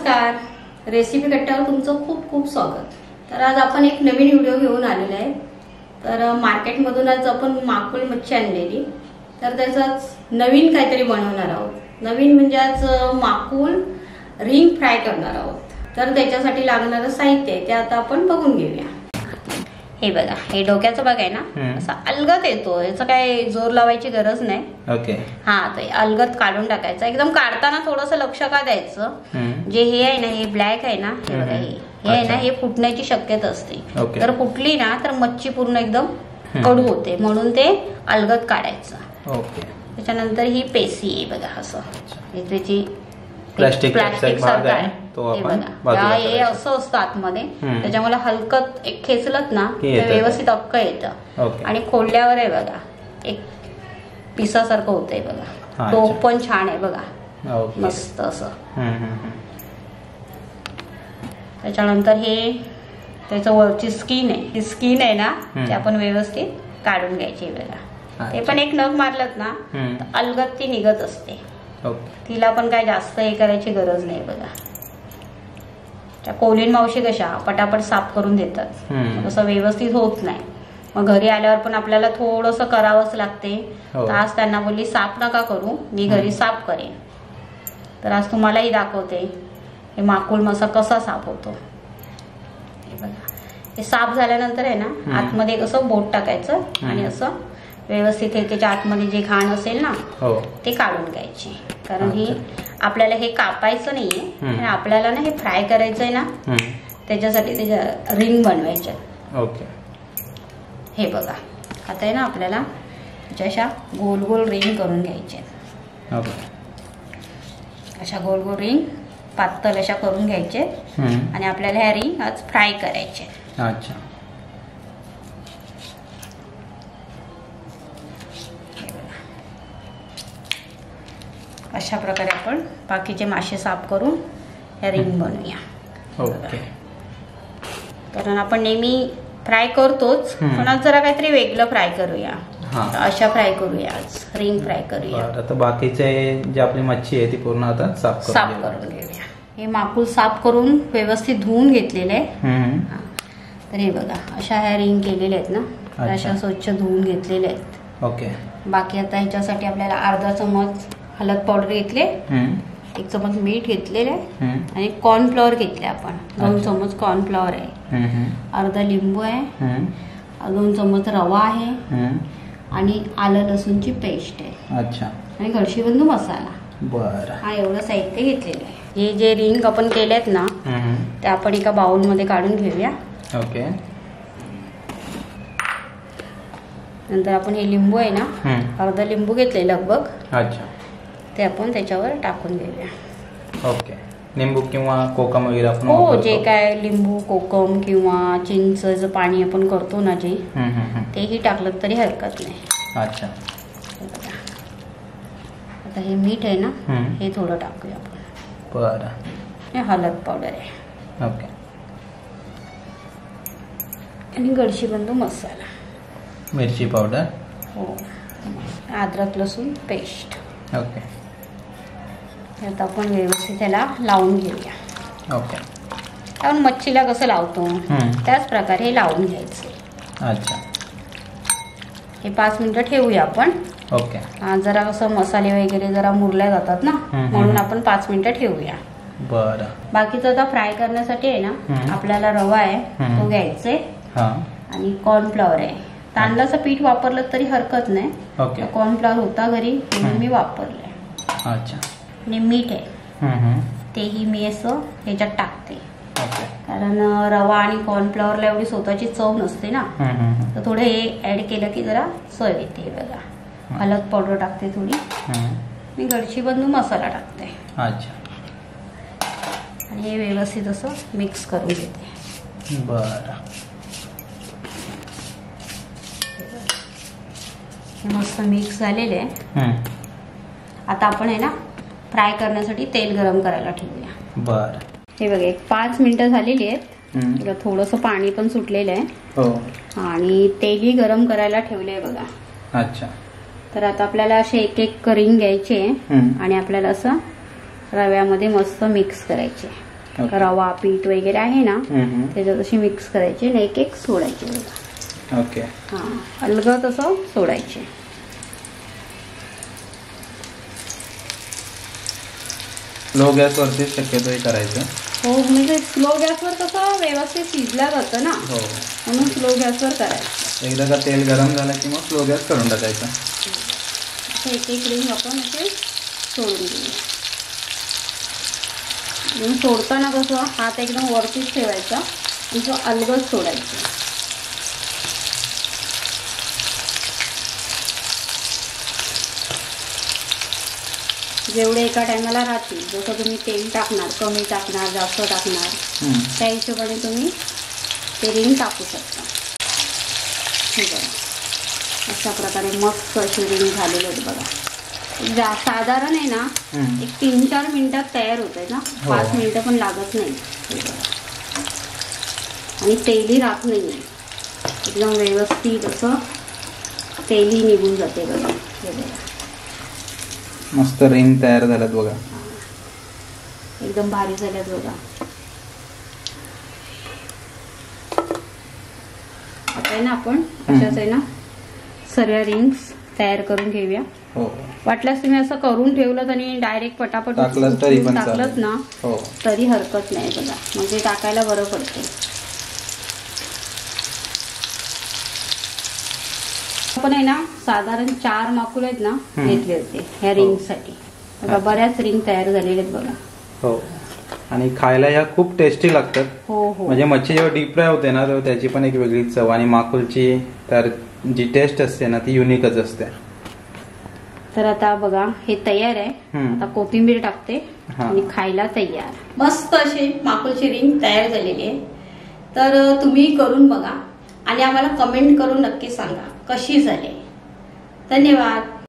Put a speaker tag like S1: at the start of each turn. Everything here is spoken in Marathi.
S1: नमस्कार, रेसिपी कट्ट्यावर तुमचं खूप खूप स्वागत। तर आज आपण एक नवीन व्हिडिओ घेऊन आलेला आहे। तर मार्केटमधून आज आपण माकुल मच्छी आणलेली, तर त्याचाच नवीन काहीतरी बनवणार आहोत। नवीन म्हणजे आज माकुल रिंग फ्राय करणार आहोत। तर त्याच्यासाठी लागणारं साहित्य आहे ते आता आपण बघून घेऊया। हे बघा, हे डोक्याचं बघ आहे ना, असा अलगद येतो, याचं काय जोर लावायची गरज नाही।
S2: ओके,
S1: हा, तो अलगद काढून टाकायचा। एकदम काढताना थोडंसं लक्ष का द्यायचं, जे हे आहे ना, हे ब्लॅक आहे ना, हे बघा, हे आहे ना, हे फुटण्याची शक्यता असते। तर फुटली ना तर मच्छी पूर्ण एकदम कडू होते, म्हणून ते अलगद काढायचं।
S2: ओके,
S1: त्याच्यानंतर ही पेशी आहे बघा, असं हे त्याची
S2: प्लास्टिक
S1: सारखं आहे
S2: तो
S1: हे बघा, हे असं असतं आतमध्ये, त्याच्यामुळे हलकं एक खेचलत ना तर व्यवस्थित अक्क येतं। आणि खोलल्यावर आहे बघा, एक पिसासारखं होतंय बघा, टोप पण छान आहे बघा, मस्त असं। त्याच्यानंतर हे त्याचं वरची स्किन आहे, ही स्किन आहे ना ती आपण व्यवस्थित काढून घ्यायची बघा। ते पण एक नख मारलत ना तर अलगद ती निघत असते, तिला पण काय जास्त हे करायची गरज नाही बघा। त्या कोलीन मावशी कशा पटापट साफ करून देतात, तसं व्यवस्थित होत नाही, मग घरी आल्यावर पण आपल्याला थोडंसं करावंच लागते। तर आज त्यांना बोलली साफ नका करू, मी घरी साफ करेन। तर आज तुम्हालाही दाखवते हे माकुल मासा कसा साफ होतो। हे बघा, हे साफ झाल्यानंतर आहे ना, आतमध्ये कसं बोट टाकायचं आणि असं व्यवस्थित हे त्याच्या आतमध्ये जे घाण असेल ना ते काढून घ्यायचे, कारण ही आपल्याला हे कापायचं नाहीये, आपल्याला ना हे फ्राय करायचंय ना, त्याच्यासाठी त्याच्या रिंग बनवायच्या।
S2: ओके,
S1: हे बघा, आता आहे ना आपल्याला अशा गोल गोल रिंग करून घ्यायच्या। अशा गोल गोल रिंग पातळ अशा करून घ्यायचे आणि आपल्याला ह्या रिंग आज फ्राय करायचे।
S2: अच्छा,
S1: अशा प्रकारे आपण बाकीचे मासे साफ करून ह्या रिंग बनवूया।
S2: ओके,
S1: कारण आपण नेहमी फ्राय करतोच, पण आज जरा काहीतरी वेगळं फ्राय करूया। अशा फ्राय करूया, आज रिंग फ्राय करूया।
S2: आता बाकीचे जे आपली मच्छी आहे ती पूर्ण आता साफ
S1: करून घेऊया। हे माकुल साफ करून व्यवस्थित धुवून घेतलेले आहे। तर हे बघा, अशा ह्या रिंग केलेल्या आहेत ना, अशा स्वच्छ धुवून घेतलेल्या आहेत।
S2: ओके,
S1: बाकी आता ह्याच्यासाठी आपल्याला अर्धा चमच हळद पावडर घेतले, 1 चमच मीठ घेतलेले आहे आणि कॉर्नफ्लॉवर घेतले आपण, 2 चमच कॉर्नफ्लॉवर आहे, अर्धा लिंबू आहे, 2 चमच रवा आहे आणि आलं लसूणची पेस्ट आहे।
S2: अच्छा,
S1: आणि घडशीबंधू मसाला।
S2: बरं,
S1: हा एवढं साहित्य घेतलेलं आहे। हे जे रिंग आपण केलेत ना ते आपण एका बाउल मध्ये काढून घेऊया।
S2: ओके,
S1: नंतर आपण हे लिंबू आहे ना, अर्धा लिंबू घेतले लगभग,
S2: अच्छा,
S1: ते आपण त्याच्यावर टाकून घेऊया।
S2: ओके, लिंबू किंवा कोकम वगैरे आपण
S1: हो, जे काय लिंबू कोकम किंवा चिंचचं पाणी आपण करतो ना जे, तेही टाकलं तरी हरकत नाही।
S2: अच्छा,
S1: आता हे मीठ आहे ना, हे थोडं टाकूया आपण।
S2: बरं,
S1: हे हळद पावडर आहे।
S2: ओके,
S1: आणि घडशीबंधू मसाला,
S2: मिरची पावडर,
S1: हो, अद्रक लसूण पेस्ट।
S2: ओके,
S1: आता आपण व्यवस्थित त्याला लावून घेऊया।
S2: ओके,
S1: आपण मच्छीला कसं लावतो त्याच प्रकारे हे लावून घ्यायचं।
S2: अच्छा,
S1: हे 5 मिनिटं ठेवूया आपण।
S2: ओके,
S1: जरा कसं मसाले वगैरे जरा मुरल्या जातात ना, म्हणून आपण 5 मिनिटं ठेवूया।
S2: बरं,
S1: बाकीचं आता फ्राय करण्यासाठी आहे ना, आपल्याला रवा आहे तो घ्यायचे आणि कॉर्नफ्लॉवर आहे। तांदळाचं पीठ वापरलं तरी हरकत नाही, कॉर्नफ्लॉवर होता घरी म्हणून मी वापरले।
S2: अच्छा,
S1: आणि मीठ आहे तेही मी असं ह्याच्यात टाकते, कारण रवा आणि कॉर्नफ्लॉवरला एवढी स्वतःची चव नसते ना, तर थोडं हे ऍड केलं की जरा चव येते बघा। हळद पावडर टाकते थोडी, मी घडशीबंधू मसाला टाकते।
S2: अच्छा,
S1: आणि हे व्यवस्थित असं मिक्स करून घेते।
S2: बरं,
S1: हे मस्त मिक्स झालेले आहे। आता आपण आहे ना फ्राय करण्यासाठी तेल गरम करायला ठेवूया।
S2: बरं,
S1: हे बघा, एक 5 मिनिटं झालेली आहेत, थोडंसं पाणी पण सुटलेलं आहे आणि तेलही गरम करायला ठेवले बघा।
S2: अच्छा,
S1: तर आता आपल्याला असे एक एक रिंग घ्यायचे आणि आपल्याला असं रव्यामध्ये मस्त मिक्स करायचे। रवा पीठ वगैरे आहे ना त्याच्यात अशी मिक्स करायची आणि एक एक सोडायचे बघा.
S2: ओके.
S1: हा अलगद असं सोडायचे.
S2: लो गॅसवरती शक्यतो हे करायचं.
S1: हो म्हणजे स्लो गॅसवर कसं व्यवस्थित शिजलं जातं ना,
S2: हो
S1: म्हणून स्लो गॅसवर करायचं.
S2: एकदा का तेल गरम झालं की मग स्लो गॅस करून टाकायचा.
S1: एक एक रिंग आपण असे सोडून घेऊया. सोडताना कसं हात एकदम वरतीच ठेवायचा आणि तो अलगद सोडायचा. जेवढे एका टायमाला राहतील, जसं तुम्ही तेल टाकणार, कमी टाकणार, जास्त टाकणार, त्या हिशोबाने तुम्ही ते रिंग टाकू शकता. हे बघा अशा प्रकारे मस्त अशी रिंग झालेले आहेत बघा. साधारण आहे ना एक 3-4 मिनिटात तयार होत आहे ना, 5 मिनिटं पण लागत नाही. हे बघा आणि तेलही राहत नाही, एकदम व्यवस्थित असं तेलही निघून जाते बघा. हे बघा
S2: मस्त रिंग तयार झाल्यात बघा,
S1: एकदम भारी झाल्यात बघा. आता आहे ना आपण अशाच आहे ना सर्व रिंग्स तयार करून घेऊया.
S2: हो
S1: वाटल्यास तुम्ही असं करून ठेवलं आणि डायरेक्ट पटापट टाकलंच ना तरी हरकत नाही बघा, म्हणजे टाकायला बरं पडते. आपण आहे ना साधारण 4 माकुल आहेत ना घेतले होते ह्या रिंग साठी. बऱ्याच रिंग तयार झालेल्या आहेत बघा.
S2: हो आणि खायला ह्या खूप टेस्टी लागतात.
S1: हो हो
S2: म्हणजे मच्छी जेव्हा डीप फ्राय होते ना तेव्हा त्याची पण एक वेगळी चव आणि माकुलची तर जी टेस्ट असते ना ती युनिकच असते.
S1: तर आता बघा हे तयार आहे. आता कोथिंबीर टाकते आणि खायला तयार. मस्त अशी माकुलची रिंग तयार झालेली आहे. तर तुम्ही करून बघा आणि आम्हाला कमेंट करून नक्की सांगा कशी झाली. धन्यवाद.